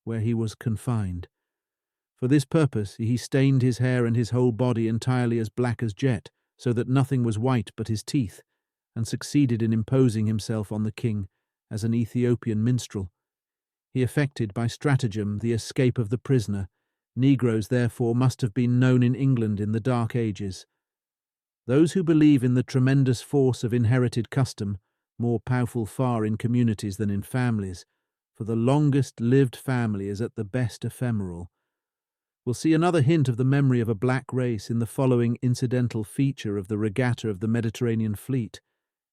where he was confined. For this purpose he stained his hair and his whole body entirely as black as jet, so that nothing was white but his teeth, and succeeded in imposing himself on the king as an Ethiopian minstrel. He effected by stratagem the escape of the prisoner. Negroes, therefore, must have been known in England in the Dark Ages. Those who believe in the tremendous force of inherited custom, more powerful far in communities than in families, for the longest-lived family is at the best ephemeral, will see another hint of the memory of a black race in the following incidental feature of the regatta of the Mediterranean fleet,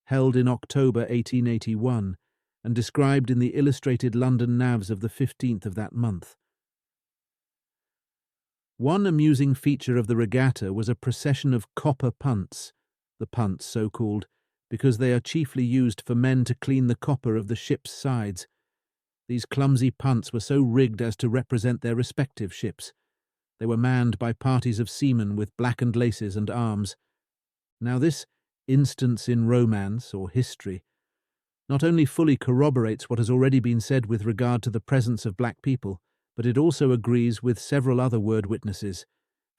held in October 1881, and described in the illustrated London navs of the 15th of that month. One amusing feature of the regatta was a procession of copper punts, the punts so called because they are chiefly used for men to clean the copper of the ship's sides. These clumsy punts were so rigged as to represent their respective ships. They were manned by parties of seamen with blackened laces and arms. Now this instance in romance or history not only fully corroborates what has already been said with regard to the presence of black people, but it also agrees with several other word witnesses.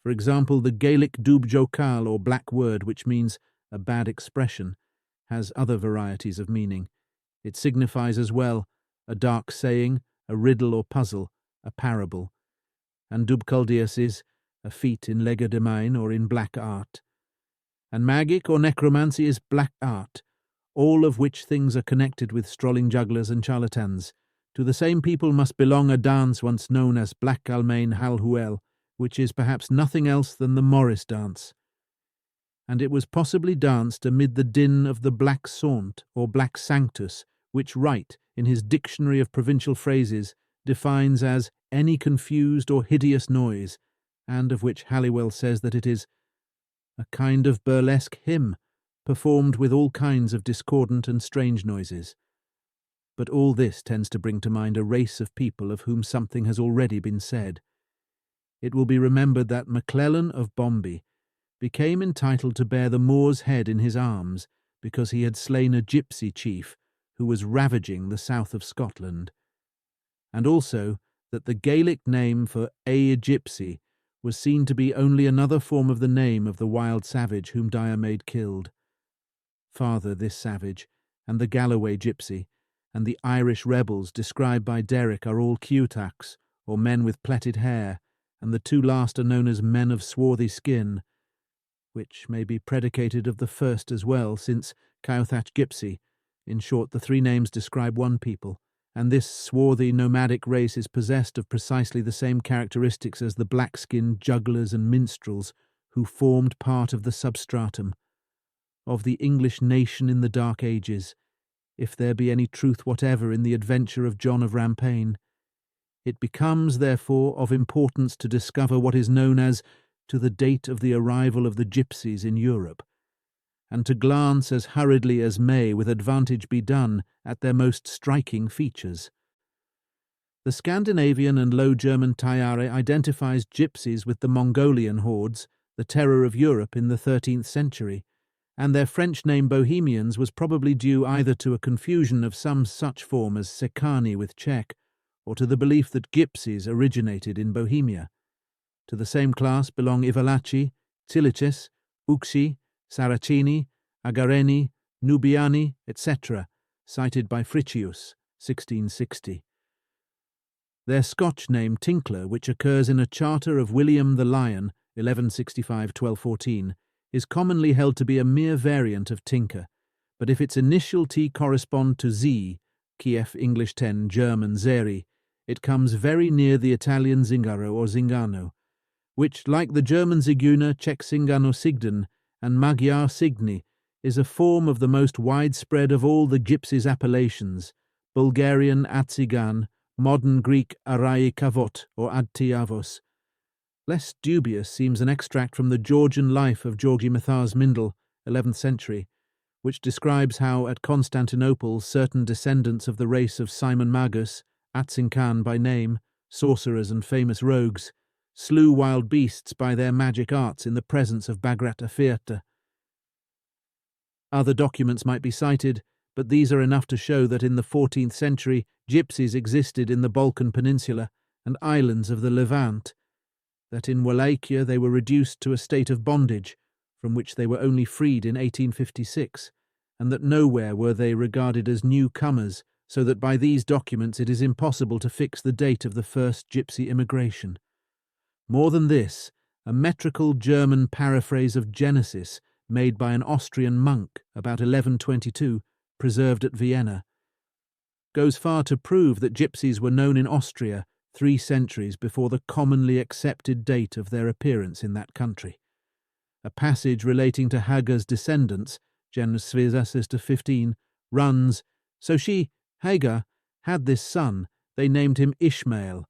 For example, the Gaelic dub jocal, or black word, which means a bad expression, has other varieties of meaning. It signifies as well a dark saying, a riddle or puzzle, a parable. And dubculdius is a feat in legerdemain or in black art. And magic or necromancy is black art, all of which things are connected with strolling jugglers and charlatans. To the same people must belong a dance once known as Black Almain Halhuel, which is perhaps nothing else than the Morris dance. And it was possibly danced amid the din of the Black Saunt or Black Sanctus, which Wright, in his Dictionary of Provincial Phrases, defines as any confused or hideous noise, and of which Halliwell says that it is a kind of burlesque hymn, performed with all kinds of discordant and strange noises. But all this tends to bring to mind a race of people of whom something has already been said. It will be remembered that MacLellan of Bombay became entitled to bear the Moor's head in his arms because he had slain a gipsy chief who was ravaging the south of Scotland, and also that the Gaelic name for a gipsy was seen to be only another form of the name of the wild savage whom Diarmaid killed. Farther, this savage, and the Galloway gipsy, and the Irish rebels described by Derrick are all Ceutachs, or men with plaited hair, and the two last are known as men of swarthy skin, which may be predicated of the first as well, since Ceutach gipsy, in short, the three names describe one people, and this swarthy nomadic race is possessed of precisely the same characteristics as the black-skinned jugglers and minstrels who formed part of the substratum of the English nation in the Dark Ages, if there be any truth whatever in the adventure of John of Rampaine. It becomes, therefore, of importance to discover what is known as to the date of the arrival of the Gipsies in Europe, and to glance as hurriedly as may with advantage be done at their most striking features. The Scandinavian and Low German Tayare identifies Gipsies with the Mongolian hordes, the terror of Europe in the 13th century, and their French name Bohemians was probably due either to a confusion of some such form as Sekani with Czech, or to the belief that Gipsies originated in Bohemia. To the same class belong Ivalaci, Tsiliches, Uxi, Saraceni, Agareni, Nubiani, etc., cited by Friccius, 1660. Their Scotch name Tinkler, which occurs in a charter of William the Lion, 1165-1214, is commonly held to be a mere variant of Tinker, but if its initial T correspond to Z, Kiev English 10, German Zeri, it comes very near the Italian Zingaro or Zingano, which, like the German Zigeuner, Czech Zingano Sigden, and Magyar Signy, is a form of the most widespread of all the Gypsies' appellations, Bulgarian Atzigan, modern Greek Arai Kavot or Adtiavos. Less dubious seems an extract from the Georgian life of Georgi Mathars Mindel, 11th century, which describes how at Constantinople certain descendants of the race of Simon Magus, Atzincan by name, sorcerers and famous rogues, slew wild beasts by their magic arts in the presence of Bagrat Afirta. Other documents might be cited, but these are enough to show that in the 14th century Gypsies existed in the Balkan Peninsula, and islands of the Levant, that in Wallachia they were reduced to a state of bondage, from which they were only freed in 1856, and that nowhere were they regarded as newcomers, so that by these documents it is impossible to fix the date of the first gypsy immigration. More than this, a metrical German paraphrase of Genesis, made by an Austrian monk about 1122, preserved at Vienna, goes far to prove that gypsies were known in Austria 3 centuries before the commonly accepted date of their appearance in that country. A passage relating to Hagar's descendants, Genesis 15, runs, "So she, Hagar, had this son, they named him Ishmael.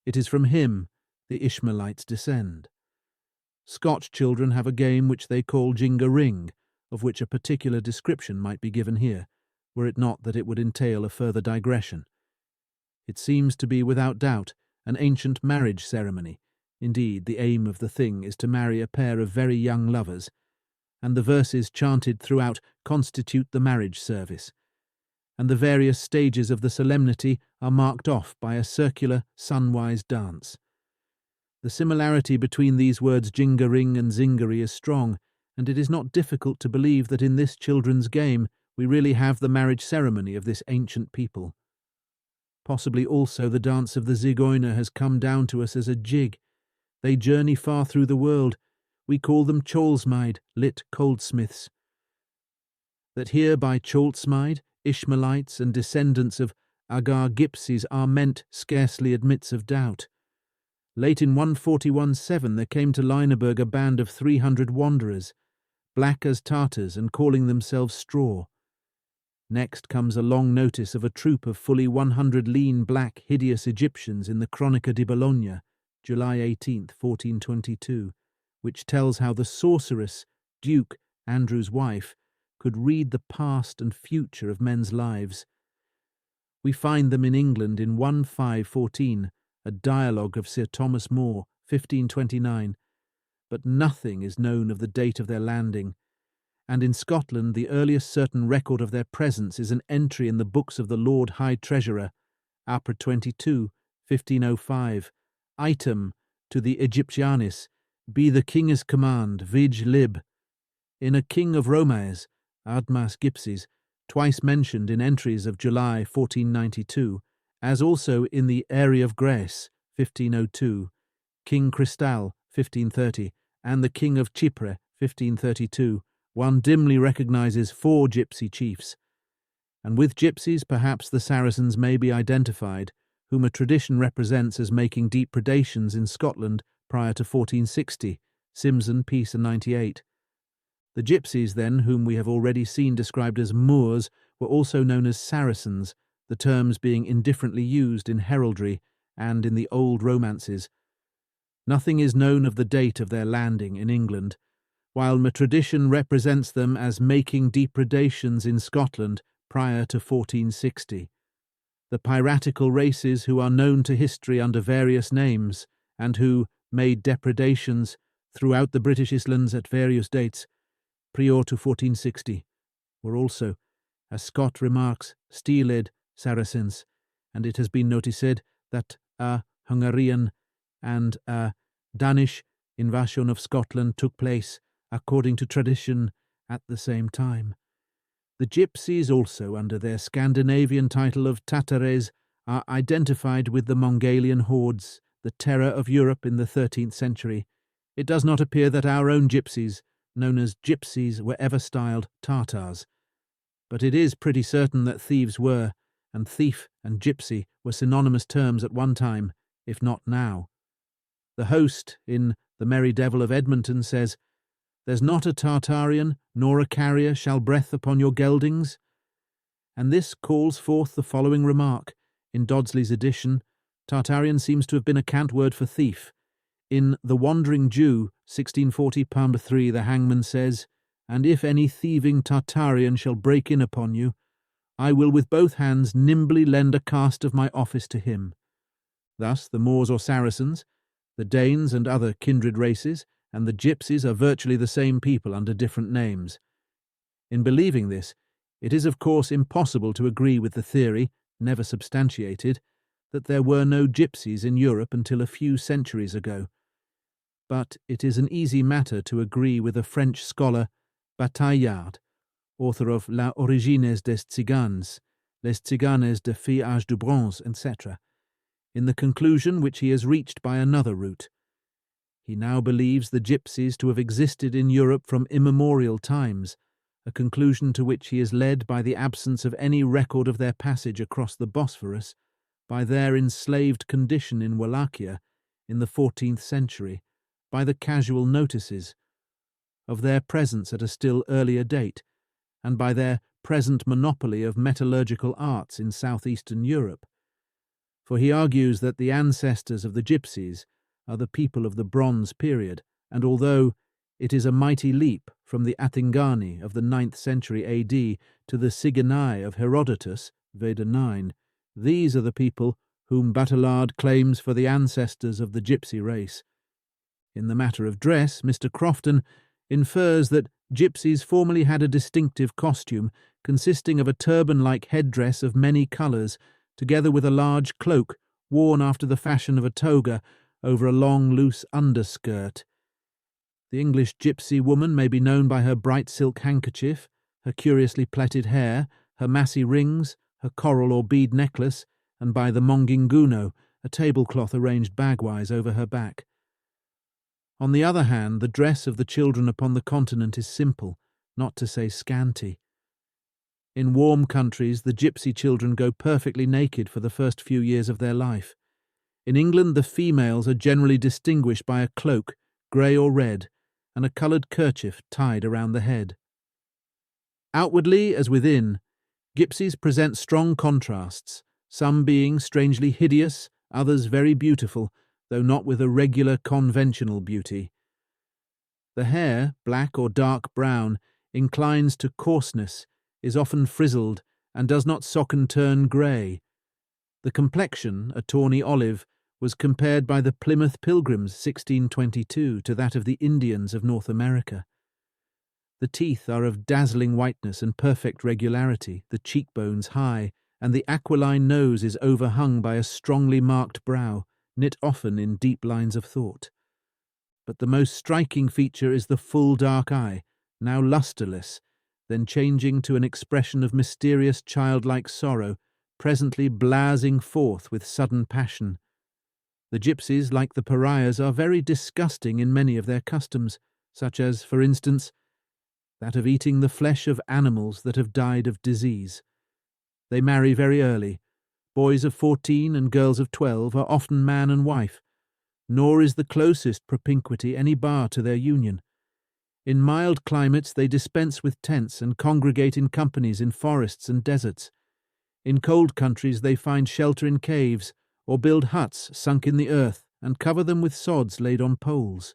It is from him the Ishmaelites descend." Scotch children have a game which they call Jinga Ring, of which a particular description might be given here, were it not that it would entail a further digression. It seems to be without doubt an ancient marriage ceremony. Indeed, the aim of the thing is to marry a pair of very young lovers, and the verses chanted throughout constitute the marriage service, and the various stages of the solemnity are marked off by a circular, sunwise dance. The similarity between these words jingering and zingery is strong, and it is not difficult to believe that in this children's game we really have the marriage ceremony of this ancient people. Possibly also the dance of the Zigeuner has come down to us as a jig. They journey far through the world. We call them Cholsmaid, lit goldsmiths. That here by Cholsmaid, Ishmaelites and descendants of Agar Gipsies are meant scarcely admits of doubt. Late in 141-7 there came to Leineberg a band of 300 wanderers, black as Tartars and calling themselves straw. Next comes a long notice of a troop of fully 100 lean, black, hideous Egyptians in the Chronica di Bologna, July 18, 1422, which tells how the sorceress, Duke, Andrew's wife, could read the past and future of men's lives. We find them in England in 1514, a dialogue of Sir Thomas More, 1529, but nothing is known of the date of their landing, and in Scotland the earliest certain record of their presence is an entry in the books of the Lord High Treasurer, Apr 22, 1505, item to the Egyptianis, be the King's command, vig lib. In a King of Romaes, Admas Gipsies, twice mentioned in entries of July 1492, as also in the Area of Grace, 1502, King Cristal, 1530, and the King of Chypre, 1532, one dimly recognizes 4 gypsy chiefs. And with gypsies perhaps the Saracens may be identified, whom a tradition represents as making deep predations in Scotland prior to 1460, Simson, Peace and 98. The gypsies, then, whom we have already seen described as Moors, were also known as Saracens, the terms being indifferently used in heraldry and in the old romances. Nothing is known of the date of their landing in England, while tradition represents them as making depredations in Scotland prior to 1460. The piratical races who are known to history under various names, and who made depredations throughout the British Islands at various dates, prior to 1460, were also, as Scott remarks, steeled Saracens, and it has been noticed that a Hungarian and a Danish invasion of Scotland took place, according to tradition, at the same time. The gypsies also, under their Scandinavian title of Tatares, are identified with the Mongolian hordes, the terror of Europe in the 13th century. It does not appear that our own gypsies, known as gypsies, were ever styled Tartars, but it is pretty certain that thieves were, and thief and gypsy were synonymous terms at one time, if not now. The host, in The Merry Devil of Edmonton, says, "There's not a Tartarian, nor a carrier shall breath upon your geldings." And this calls forth the following remark. In Dodsley's edition, Tartarian seems to have been a cant word for thief. In The Wandering Jew, 1640, Palm 3, the hangman says, "And if any thieving Tartarian shall break in upon you, I will with both hands nimbly lend a cast of my office to him." Thus the Moors or Saracens, the Danes and other kindred races, and the gypsies are virtually the same people under different names. In believing this, it is of course impossible to agree with the theory, never substantiated, that there were no Gipsies in Europe until a few centuries ago. But it is an easy matter to agree with a French scholar, Bataillard, author of La Origines des Tziganes, Les Tziganes de Filles Âge de Bronze, etc., in the conclusion which he has reached by another route. He now believes the Gipsies to have existed in Europe from immemorial times, a conclusion to which he is led by the absence of any record of their passage across the Bosphorus, by their enslaved condition in Wallachia in the 14th century, by the casual notices of their presence at a still earlier date, and by their present monopoly of metallurgical arts in southeastern Europe. For he argues that the ancestors of the Gipsies are the people of the Bronze period, and although it is a mighty leap from the Athingani of the 9th century AD to the Sigonai of Herodotus, Veda 9, these are the people whom Bataillard claims for the ancestors of the Gipsy race. In the matter of dress, Mr. Crofton infers that Gipsies formerly had a distinctive costume consisting of a turban-like headdress of many colours, together with a large cloak worn after the fashion of a toga over a long loose underskirt. The English gipsy woman may be known by her bright silk handkerchief, her curiously plaited hair, her massy rings, her coral or bead necklace, and by the monginguno, a tablecloth arranged bagwise over her back. On the other hand, the dress of the children upon the continent is simple, not to say scanty. In warm countries, the gipsy children go perfectly naked for the first few years of their life. In England, the females are generally distinguished by a cloak, grey or red, and a coloured kerchief tied around the head. Outwardly, as within, gipsies present strong contrasts, some being strangely hideous, others very beautiful, though not with a regular conventional beauty. The hair, black or dark brown, inclines to coarseness, is often frizzled, and does not sock and turn grey. The complexion, a tawny olive, was compared by the Plymouth Pilgrims 1622 to that of the Indians of North America. The teeth are of dazzling whiteness and perfect regularity, the cheekbones high, and the aquiline nose is overhung by a strongly marked brow, knit often in deep lines of thought. But the most striking feature is the full dark eye, now lustreless, then changing to an expression of mysterious childlike sorrow, presently blazing forth with sudden passion. The gipsies, like the pariahs, are very disgusting in many of their customs, such as, for instance, that of eating the flesh of animals that have died of disease. They marry very early. Boys of 14 and girls of 12 are often man and wife, nor is the closest propinquity any bar to their union. In mild climates they dispense with tents and congregate in companies in forests and deserts. In cold countries they find shelter in caves, or build huts sunk in the earth and cover them with sods laid on poles.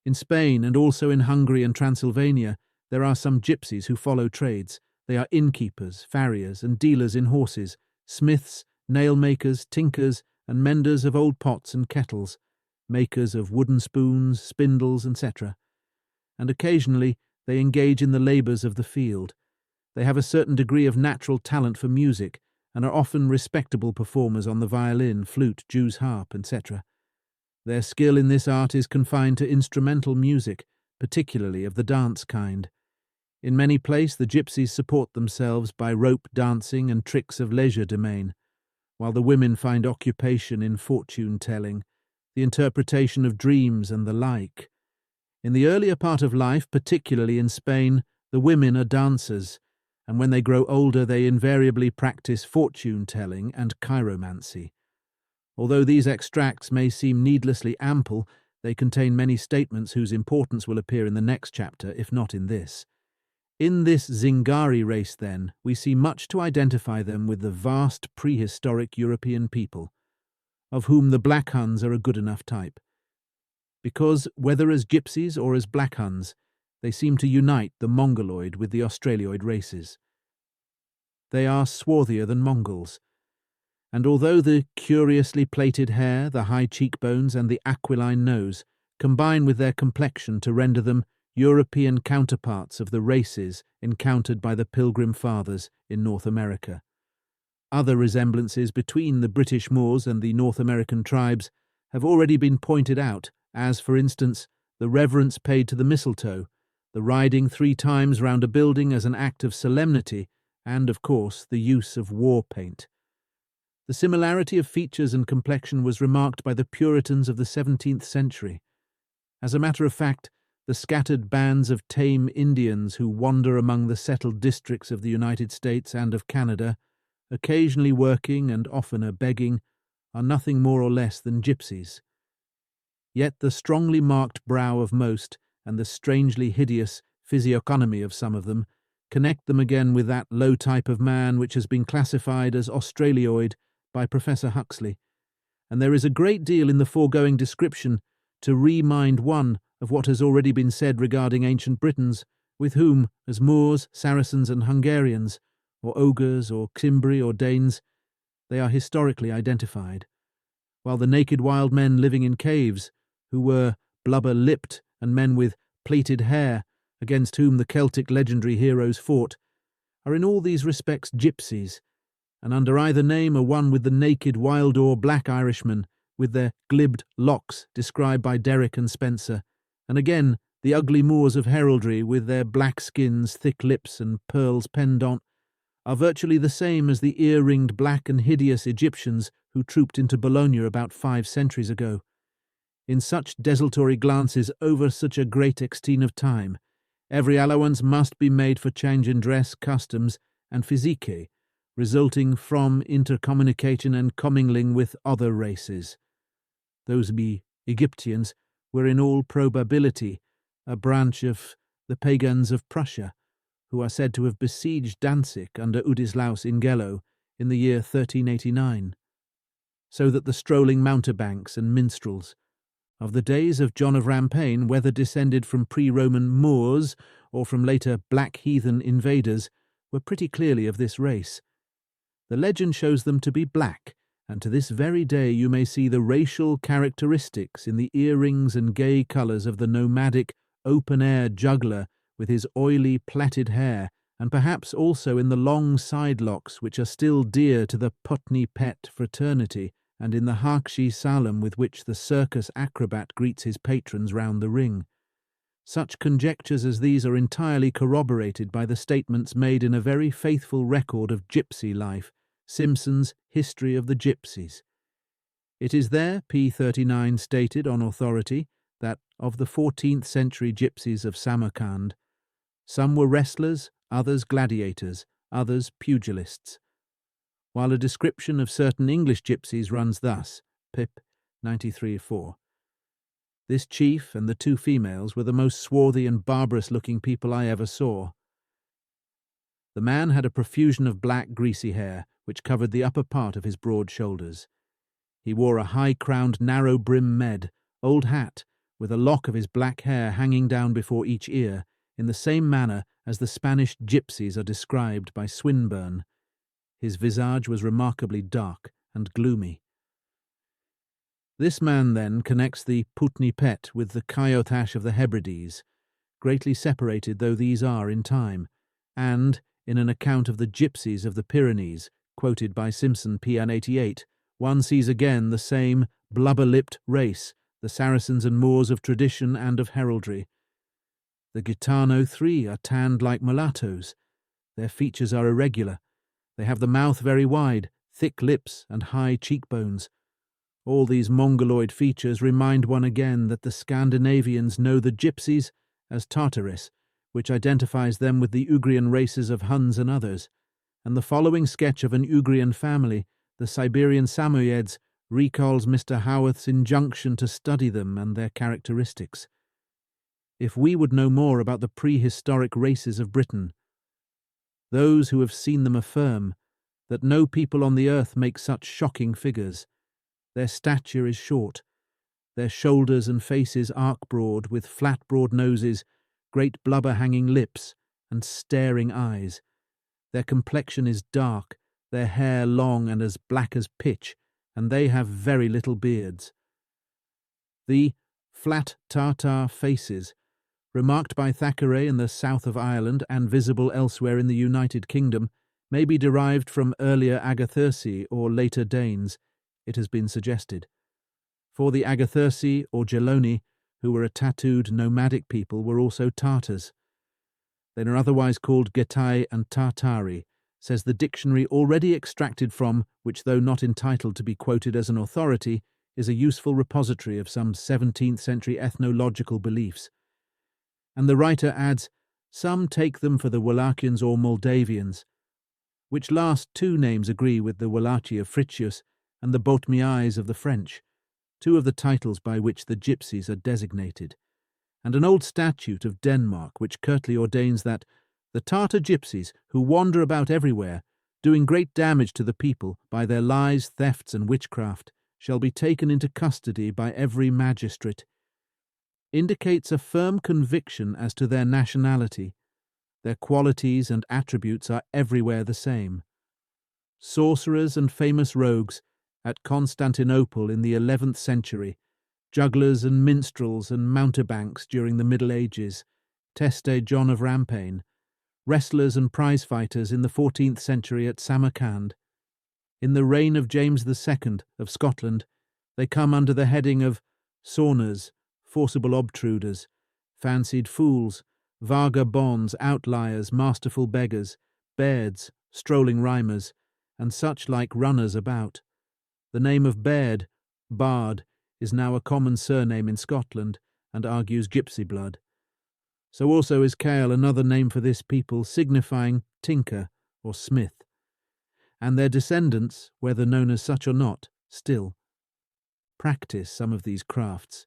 In Spain and also in Hungary and Transylvania there are some gipsies who follow trades. They are innkeepers, farriers, and dealers in horses, smiths, nail-makers, tinkers, and menders of old pots and kettles, makers of wooden spoons, spindles, etc. And occasionally they engage in the labours of the field. They have a certain degree of natural talent for music, and are often respectable performers on the violin, flute, Jew's harp, etc. Their skill in this art is confined to instrumental music, particularly of the dance kind. In many places the gipsies support themselves by rope dancing and tricks of legerdemain, while the women find occupation in fortune-telling, the interpretation of dreams and the like. In the earlier part of life, particularly in Spain, the women are dancers, and when they grow older they invariably practice fortune-telling and chiromancy. Although these extracts may seem needlessly ample, they contain many statements whose importance will appear in the next chapter, if not in this. In this Zingari race, then, we see much to identify them with the vast prehistoric European people, of whom the Black Huns are a good enough type. Because, whether as gipsies or as Black Huns, they seem to unite the Mongoloid with the Australoid races. They are swarthier than Mongols, and although the curiously plaited hair, the high cheekbones, and the aquiline nose combine with their complexion to render them European counterparts of the races encountered by the Pilgrim Fathers in North America, Other resemblances between the British Moors and the North American tribes have already been pointed out, as, for instance, the reverence paid to the mistletoe, the riding 3 times round a building as an act of solemnity, and, of course, the use of war paint. The similarity of features and complexion was remarked by the Puritans of the 17th century. As a matter of fact, the scattered bands of tame Indians who wander among the settled districts of the United States and of Canada, occasionally working and oftener begging, are nothing more or less than gypsies. Yet the strongly marked brow of most, and the strangely hideous physiognomy of some of them, connect them again with that low type of man which has been classified as Australioid by Professor Huxley, and there is a great deal in the foregoing description to remind one of what has already been said regarding ancient Britons, with whom, as Moors, Saracens and Hungarians, or Ogres, or Cimbri, or Danes, they are historically identified, while the naked wild men living in caves, who were blubber-lipped and men with plaited hair, against whom the Celtic legendary heroes fought, are in all these respects gypsies, and under either name are one with the naked wild or black Irishmen, with their glibbed locks described by Derrick and Spencer, and again the ugly Moors of heraldry with their black skins, thick lips, and pearls pendant, are virtually the same as the ear-ringed black and hideous Egyptians who trooped into Bologna about 5 centuries ago. In such desultory glances over such a great extent of time, every allowance must be made for change in dress, customs, and physique, resulting from intercommunication and commingling with other races. Those be Egyptians were in all probability a branch of the Pagans of Prussia, who are said to have besieged Danzig under Udislaus Ingello in the year 1389, so that the strolling mountebanks and minstrels of the days of John of Rampaine, whether descended from pre-Roman Moors or from later black heathen invaders, were pretty clearly of this race. The legend shows them to be black, and to this very day you may see the racial characteristics in the earrings and gay colours of the nomadic, open-air juggler with his oily plaited hair, and perhaps also in the long side locks which are still dear to the Putney Pet fraternity, and in the Harkshi Salam with which the circus acrobat greets his patrons round the ring. Such conjectures as these are entirely corroborated by the statements made in a very faithful record of gypsy life, Simpson's History of the Gypsies. It is there, p. 39, stated on authority that, of the 14th century gypsies of Samarkand, some were wrestlers, others gladiators, others pugilists, while a description of certain English gypsies runs thus, Pip. 93-4. This chief and the 2 females were the most swarthy and barbarous-looking people I ever saw. The man had a profusion of black, greasy hair, which covered the upper part of his broad shoulders. He wore a high-crowned, narrow-brim med, old hat, with a lock of his black hair hanging down before each ear, in the same manner as the Spanish gypsies are described by Swinburne. His visage was remarkably dark and gloomy. This man, then, connects the Putney Pet with the Caillotash of the Hebrides, greatly separated though these are in time, and, in an account of the gypsies of the Pyrenees, quoted by Simpson p. 88, one sees again the same blubber-lipped race, the Saracens and Moors of tradition and of heraldry. The Gitano 3 are tanned like mulattoes. Their features are irregular. They have the mouth very wide, thick lips, and high cheekbones. All these Mongoloid features remind one again that the Scandinavians know the gypsies as Tartaris, which identifies them with the Ugrian races of Huns and others, and the following sketch of an Ugrian family, the Siberian Samoyeds, recalls Mr. Howarth's injunction to study them and their characteristics. If we would know more about the prehistoric races of Britain, those who have seen them affirm that no people on the earth make such shocking figures. Their stature is short, their shoulders and faces arc-broad, with flat broad noses, great blubber-hanging lips, and staring eyes. Their complexion is dark, their hair long and as black as pitch, and they have very little beards. The flat Tartar faces, remarked by Thackeray in the south of Ireland and visible elsewhere in the United Kingdom, may be derived from earlier Agathyrsi or later Danes, it has been suggested. For the Agathyrsi or Geloni, who were a tattooed nomadic people, were also Tartars. They are otherwise called Getai and Tartari, says the dictionary already extracted from, which though not entitled to be quoted as an authority, is a useful repository of some 17th century ethnological beliefs. And the writer adds, some take them for the Wallachians or Moldavians, which last two names agree with the Wallachi of Fritius and the Bothmiais of the French, two of the titles by which the Gipsies are designated, and an old statute of Denmark which curtly ordains that the Tartar Gipsies, who wander about everywhere, doing great damage to the people by their lies, thefts, and witchcraft, shall be taken into custody by every magistrate, indicates a firm conviction as to their nationality. Their qualities and attributes are everywhere the same. Sorcerers and famous rogues, at Constantinople in the 11th century, jugglers and minstrels and mountebanks during the Middle Ages, Teste John of Rampaine, wrestlers and prize-fighters in the 14th century at Samarkand. In the reign of James II of Scotland, they come under the heading of sorners, forcible obtruders, fancied fools, vagabonds, outliers, masterful beggars, bairds, strolling rhymers, and such like runners about. The name of Baird, Bard, is now a common surname in Scotland, and argues gipsy blood. So also is Cale another name for this people, signifying tinker or smith. And their descendants, whether known as such or not, still practice some of these crafts.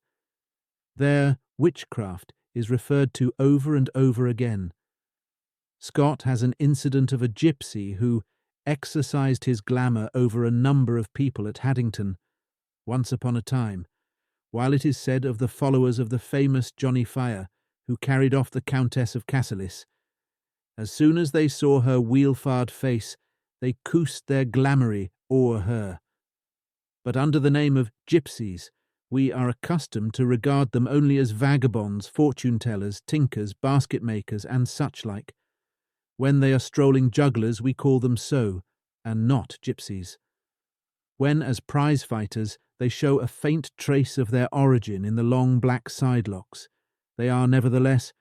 Their witchcraft is referred to over and over again. Scott has an incident of a gipsy who exercised his glamour over a number of people at Haddington, once upon a time, while it is said of the followers of the famous Johnny Fire, who carried off the Countess of Cassillis, as soon as they saw her wheelfard face, they coosed their glamoury o'er her. But under the name of gipsies, we are accustomed to regard them only as vagabonds, fortune-tellers, tinkers, basket-makers, and such like. When they are strolling jugglers, we call them so, and not gipsies. When, as prize-fighters, they show a faint trace of their origin in the long black side-locks, they are nevertheless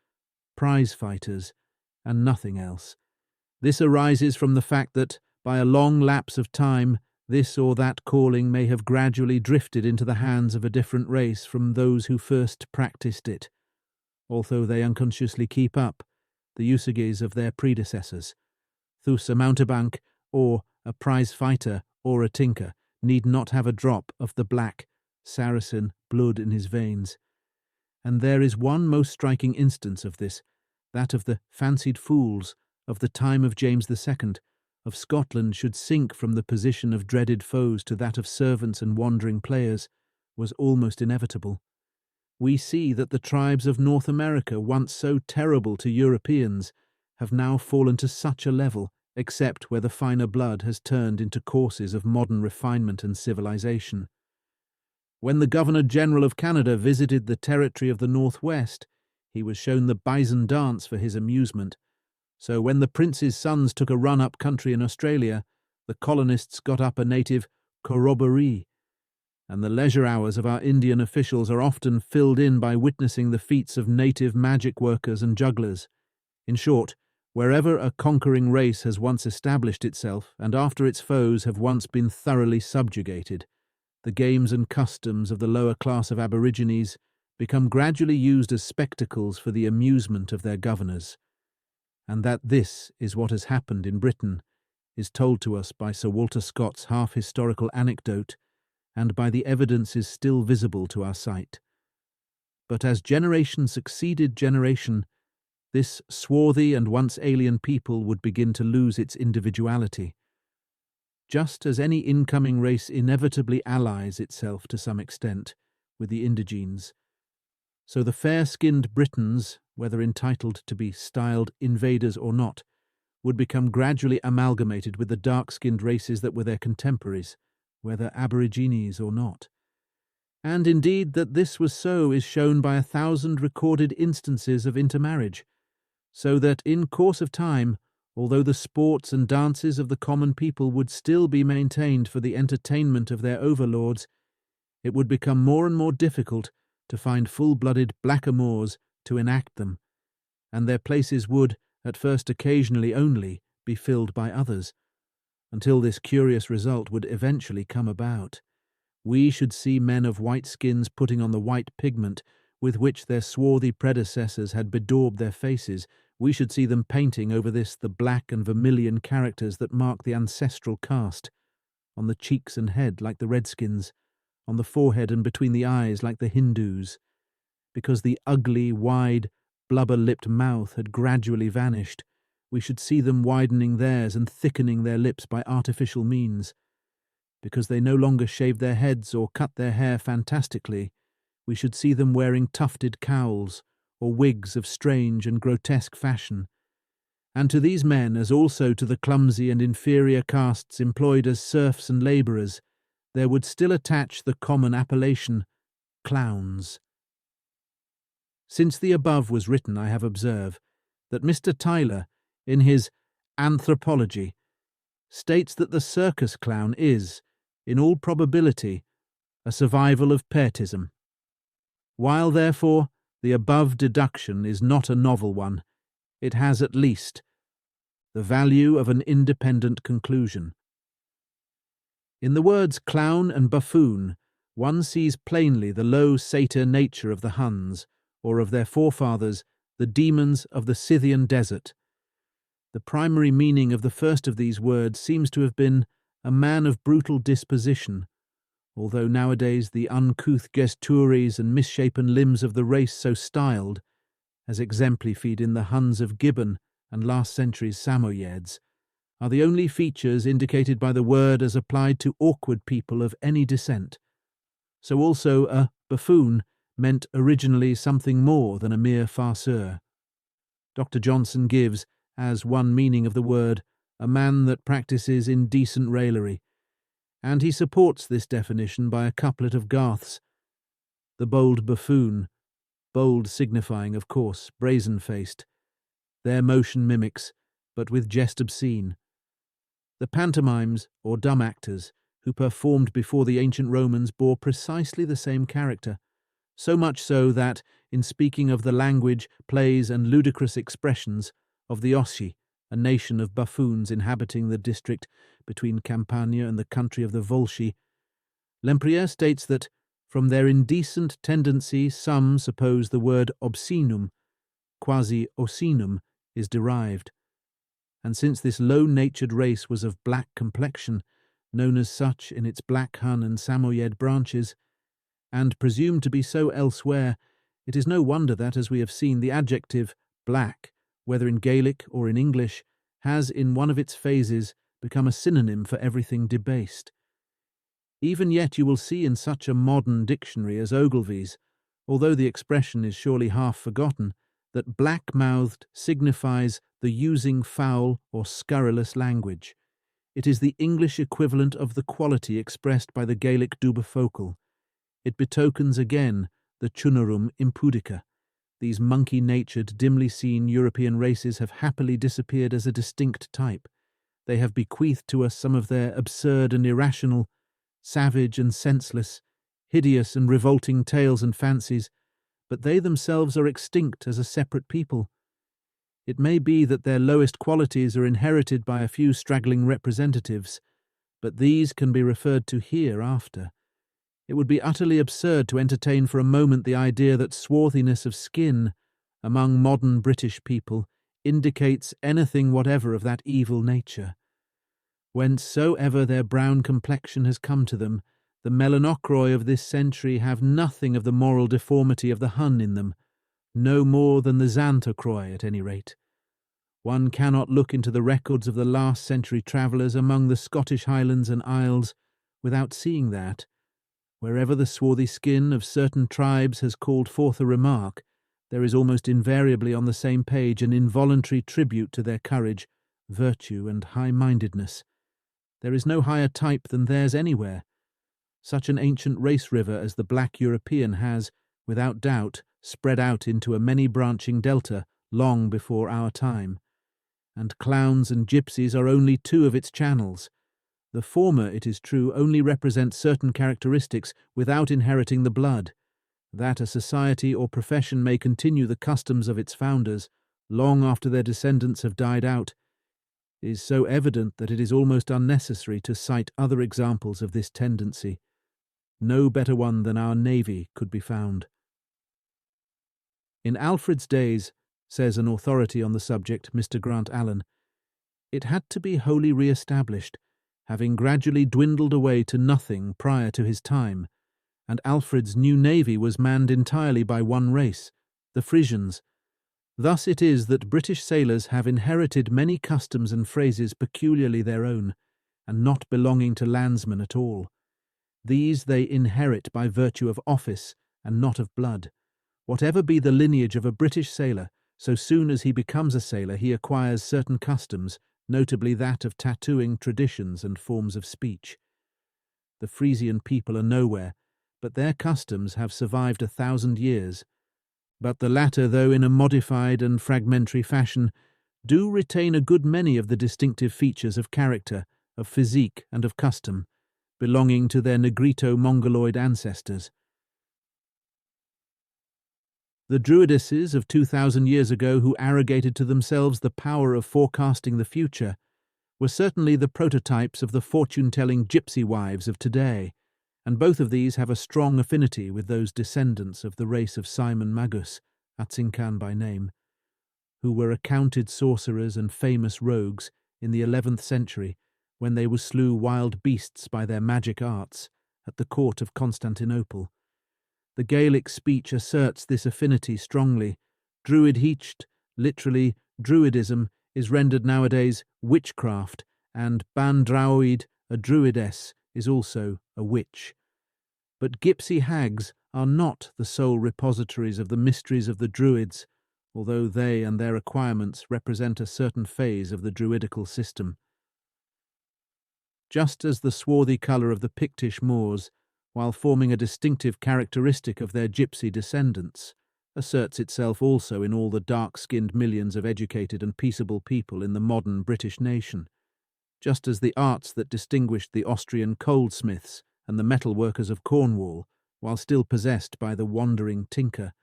prize-fighters, and nothing else. This arises from the fact that, by a long lapse of time, this or that calling may have gradually drifted into the hands of a different race from those who first practised it, although they unconsciously keep up the usages of their predecessors. Thus a mountebank, or a prize-fighter, or a tinker, need not have a drop of the black Saracen blood in his veins. And there is one most striking instance of this, that of the fancied fools of the time of James II, of Scotland should sink from the position of dreaded foes to that of servants and wandering players, was almost inevitable. We see that the tribes of North America, once so terrible to Europeans, have now fallen to such a level, except where the finer blood has turned into courses of modern refinement and civilization. When the Governor-General of Canada visited the territory of the Northwest, he was shown the bison dance for his amusement. So when the prince's sons took a run up country in Australia, the colonists got up a native corroboree, and the leisure hours of our Indian officials are often filled in by witnessing the feats of native magic workers and jugglers. In short, wherever a conquering race has once established itself, and after its foes have once been thoroughly subjugated, the games and customs of the lower class of aborigines become gradually used as spectacles for the amusement of their governors. And that this is what has happened in Britain is told to us by Sir Walter Scott's half-historical anecdote and by the evidences still visible to our sight. But as generation succeeded generation, this swarthy and once alien people would begin to lose its individuality. Just as any incoming race inevitably allies itself to some extent with the indigenes, so the fair-skinned Britons, whether entitled to be styled invaders or not, would become gradually amalgamated with the dark-skinned races that were their contemporaries, whether aborigines or not. And indeed that this was so is shown by 1,000 recorded instances of intermarriage, so that in course of time although the sports and dances of the common people would still be maintained for the entertainment of their overlords, it would become more and more difficult to find full-blooded blackamoors to enact them, and their places would, at first occasionally only, be filled by others, until this curious result would eventually come about. We should see men of white skins putting on the white pigment with which their swarthy predecessors had bedaubed their faces. We should see them painting over this the black and vermilion characters that mark the ancestral caste, on the cheeks and head like the redskins, on the forehead and between the eyes like the Hindus. Because the ugly, wide, blubber-lipped mouth had gradually vanished, we should see them widening theirs and thickening their lips by artificial means. Because they no longer shaved their heads or cut their hair fantastically, we should see them wearing tufted cowls or wigs of strange and grotesque fashion. And to these men, as also to the clumsy and inferior castes employed as serfs and labourers, there would still attach the common appellation, clowns. Since the above was written, I have observed that Mr. Tyler, in his Anthropology, states that the circus clown is, in all probability, a survival of Pietism. While, therefore, the above deduction is not a novel one, it has at least the value of an independent conclusion. In the words clown and buffoon, one sees plainly the low satyr nature of the Huns, or of their forefathers, the demons of the Scythian desert. The primary meaning of the first of these words seems to have been a man of brutal disposition, although nowadays the uncouth gesturies and misshapen limbs of the race so styled, as exemplified in the Huns of Gibbon and last century's Samoyeds, are the only features indicated by the word as applied to awkward people of any descent. So also a buffoon meant originally something more than a mere farceur. Dr. Johnson gives, as one meaning of the word, a man that practices indecent raillery, and he supports this definition by a couplet of Garth's: the bold buffoon, bold signifying, of course, brazen-faced, their motion mimics, but with jest obscene. The pantomimes, or dumb actors, who performed before the ancient Romans bore precisely the same character, so much so that, in speaking of the language, plays, and ludicrous expressions of the Osci, a nation of buffoons inhabiting the district between Campania and the country of the Volsci, Lempriere states that, from their indecent tendency, some suppose the word obscenum, quasi osinum, is derived. And since this low-natured race was of black complexion, known as such in its Black Hun and Samoyed branches, and presumed to be so elsewhere, it is no wonder that, as we have seen, the adjective black, whether in Gaelic or in English, has in one of its phases become a synonym for everything debased. Even yet you will see in such a modern dictionary as Ogilvy's, although the expression is surely half forgotten, that black-mouthed signifies the using foul or scurrilous language. It is the English equivalent of the quality expressed by the Gaelic dubifocal. It betokens again the chunarum impudica. These monkey-natured, dimly seen European races have happily disappeared as a distinct type. They have bequeathed to us some of their absurd and irrational, savage and senseless, hideous and revolting tales and fancies, but they themselves are extinct as a separate people. It may be that their lowest qualities are inherited by a few straggling representatives, but these can be referred to hereafter. It would be utterly absurd to entertain for a moment the idea that swarthiness of skin among modern British people indicates anything whatever of that evil nature. Whencesoever their brown complexion has come to them, the melanochroi of this century have nothing of the moral deformity of the Hun in them, no more than the Xanthochroi at any rate. One cannot look into the records of the last century travellers among the Scottish Highlands and Isles without seeing that, wherever the swarthy skin of certain tribes has called forth a remark, there is almost invariably on the same page an involuntary tribute to their courage, virtue, and high-mindedness. There is no higher type than theirs anywhere. Such an ancient race river as the black European has, without doubt, spread out into a many-branching delta long before our time, and clowns and gypsies are only two of its channels. The former, it is true, only represent certain characteristics without inheriting the blood. That a society or profession may continue the customs of its founders long after their descendants have died out is so evident that it is almost unnecessary to cite other examples of this tendency. No better one than our navy could be found. In Alfred's days, says an authority on the subject, Mr. Grant Allen, it had to be wholly re-established, having gradually dwindled away to nothing prior to his time, and Alfred's new navy was manned entirely by one race, the Frisians. Thus it is that British sailors have inherited many customs and phrases peculiarly their own, and not belonging to landsmen at all. These they inherit by virtue of office, and not of blood. Whatever be the lineage of a British sailor, so soon as he becomes a sailor he acquires certain customs, notably that of tattooing, traditions, and forms of speech. The Frisian people are nowhere, but their customs have survived 1,000 years. But the latter, though in a modified and fragmentary fashion, do retain a good many of the distinctive features of character, of physique, and of custom, belonging to their Negrito-Mongoloid ancestors. The Druidesses of 2,000 years ago, who arrogated to themselves the power of forecasting the future, were certainly the prototypes of the fortune-telling gypsy wives of today, and both of these have a strong affinity with those descendants of the race of Simon Magus, Atzincan by name, who were accounted sorcerers and famous rogues in the 11th century, when they slew wild beasts by their magic arts at the court of Constantinople. The Gaelic speech asserts this affinity strongly. Druidheacht, literally Druidism, is rendered nowadays witchcraft, and ban Draoid, a Druidess, is also a witch. But gypsy hags are not the sole repositories of the mysteries of the Druids, although they and their acquirements represent a certain phase of the Druidical system. Just as the swarthy colour of the Pictish Moors, while forming a distinctive characteristic of their gypsy descendants, asserts itself also in all the dark-skinned millions of educated and peaceable people in the modern British nation, just as the arts that distinguished the Austrian goldsmiths and the metal workers of Cornwall, while still possessed by the wandering tinker,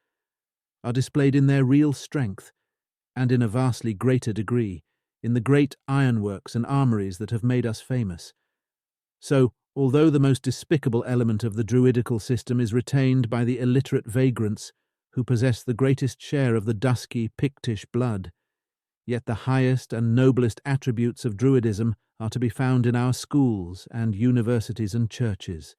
are displayed in their real strength, and in a vastly greater degree, in the great ironworks and armouries that have made us famous. So, although the most despicable element of the Druidical system is retained by the illiterate vagrants who possess the greatest share of the dusky Pictish blood, yet the highest and noblest attributes of Druidism are to be found in our schools and universities and churches.